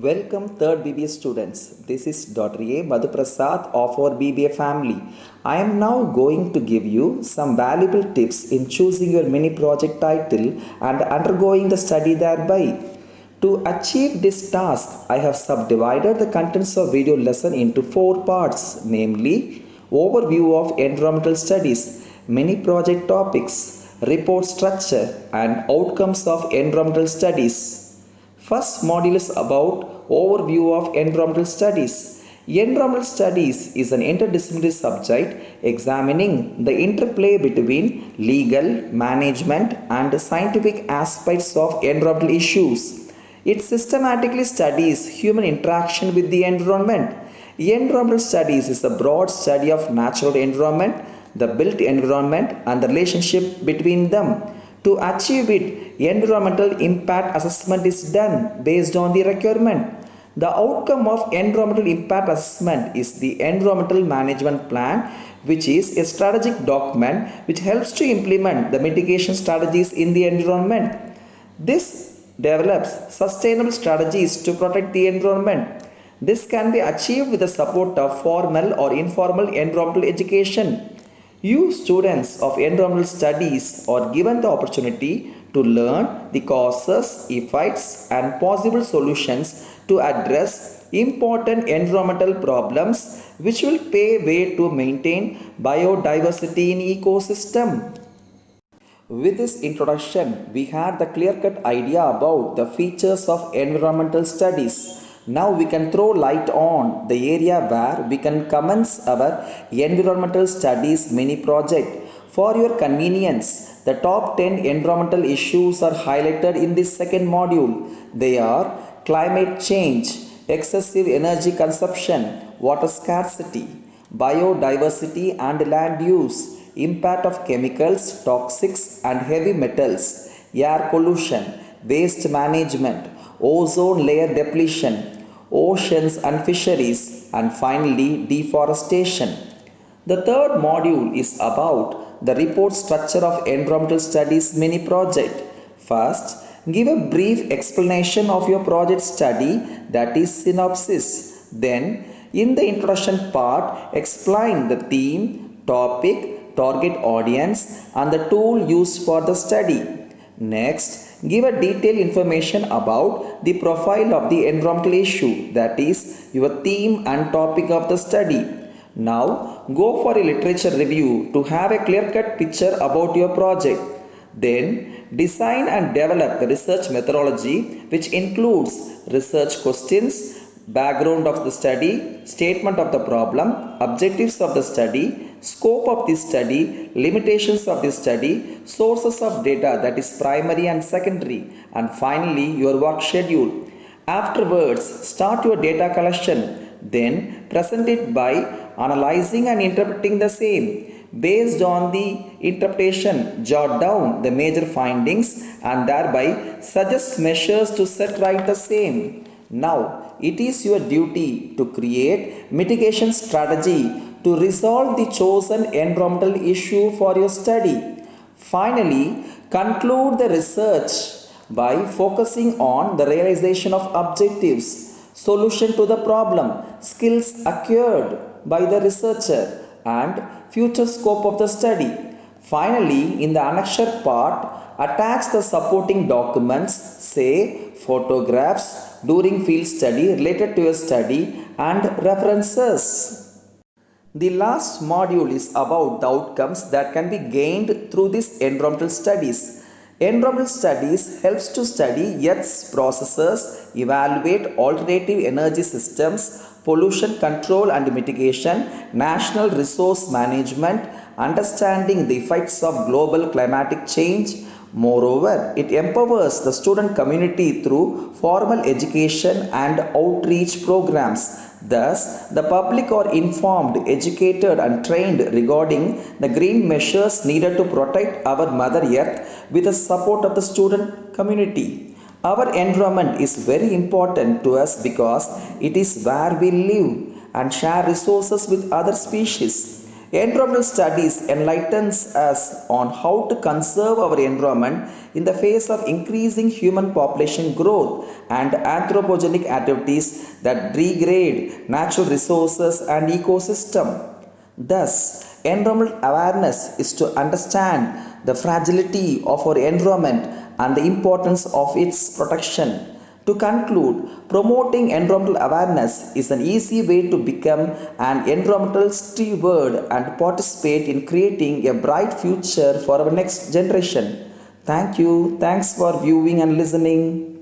Welcome third BBA students. This is Dr. A. Madhuprasad of our BBA family. I am now going to give you some valuable tips in choosing your mini project title and undergoing the study thereby. To achieve this task, I have subdivided the contents of video lesson into four parts, namely overview of environmental studies, mini project topics, report structure and outcomes of environmental studies. First module is about overview of environmental studies. Environmental studies is an interdisciplinary subject examining the interplay between legal, management and scientific aspects of environmental issues. It systematically studies human interaction with the environment. Environmental studies is a broad study of natural environment, the built environment and the relationship between them. To achieve it, environmental impact assessment is done based on the requirement. The outcome of environmental impact assessment is the environmental management plan, which is a strategic document which helps to implement the mitigation strategies in the environment. This develops sustainable strategies to protect the environment. This can be achieved with the support of formal or informal environmental education. You students of environmental studies are given the opportunity to learn the causes, effects and possible solutions to address important environmental problems which will pave way to maintain biodiversity in ecosystem. With this introduction, we had the clear-cut idea about the features of environmental studies. Now we can throw light on the area where we can commence our environmental studies mini project. For your convenience, the top 10 environmental issues are highlighted in this second module. They are climate change, excessive energy consumption, water scarcity, biodiversity and land use, impact of chemicals, toxics and heavy metals, air pollution, waste management, ozone layer depletion, oceans and fisheries, and finally deforestation. The third module is about the report structure of environmental studies mini project. First, give a brief explanation of your project study, that is synopsis. Then, in the introduction part, explain the theme, topic, target audience and the tool used for the study. Next, give a detailed information about the profile of the environmental issue, that is your theme and topic of the study. Now, go for a literature review to have a clear-cut picture about your project. Then, design and develop the research methodology which includes research questions, background of the study, statement of the problem, objectives of the study, scope of the study, limitations of the study, sources of data, that is primary and secondary, and finally your work schedule. Afterwards, start your data collection, then present it by analyzing and interpreting the same. Based on the interpretation, jot down the major findings and thereby suggest measures to set right the same. Now, it is your duty to create mitigation strategy to resolve the chosen environmental issue for your study. Finally, conclude the research by focusing on the realization of objectives, solution to the problem, skills acquired by the researcher, and future scope of the study. Finally, in the annexure part, attach the supporting documents, say photographs during field study related to your study and references. The last module is about the outcomes that can be gained through these environmental studies. Environmental studies helps to study Earth's processes, evaluate alternative energy systems, pollution control and mitigation, national resource management, understanding the effects of global climatic change. Moreover, it empowers the student community through formal education and outreach programs. Thus, the public are informed, educated and trained regarding the green measures needed to protect our Mother Earth with the support of the student community. Our environment is very important to us because it is where we live and share resources with other species. Environmental studies enlightens us on how to conserve our environment in the face of increasing human population growth and anthropogenic activities that degrade natural resources and ecosystem. Thus, environmental awareness is to understand the fragility of our environment and the importance of its protection. To conclude, promoting environmental awareness is an easy way to become an environmental steward and participate in creating a bright future for our next generation. Thank you. Thanks for viewing and listening.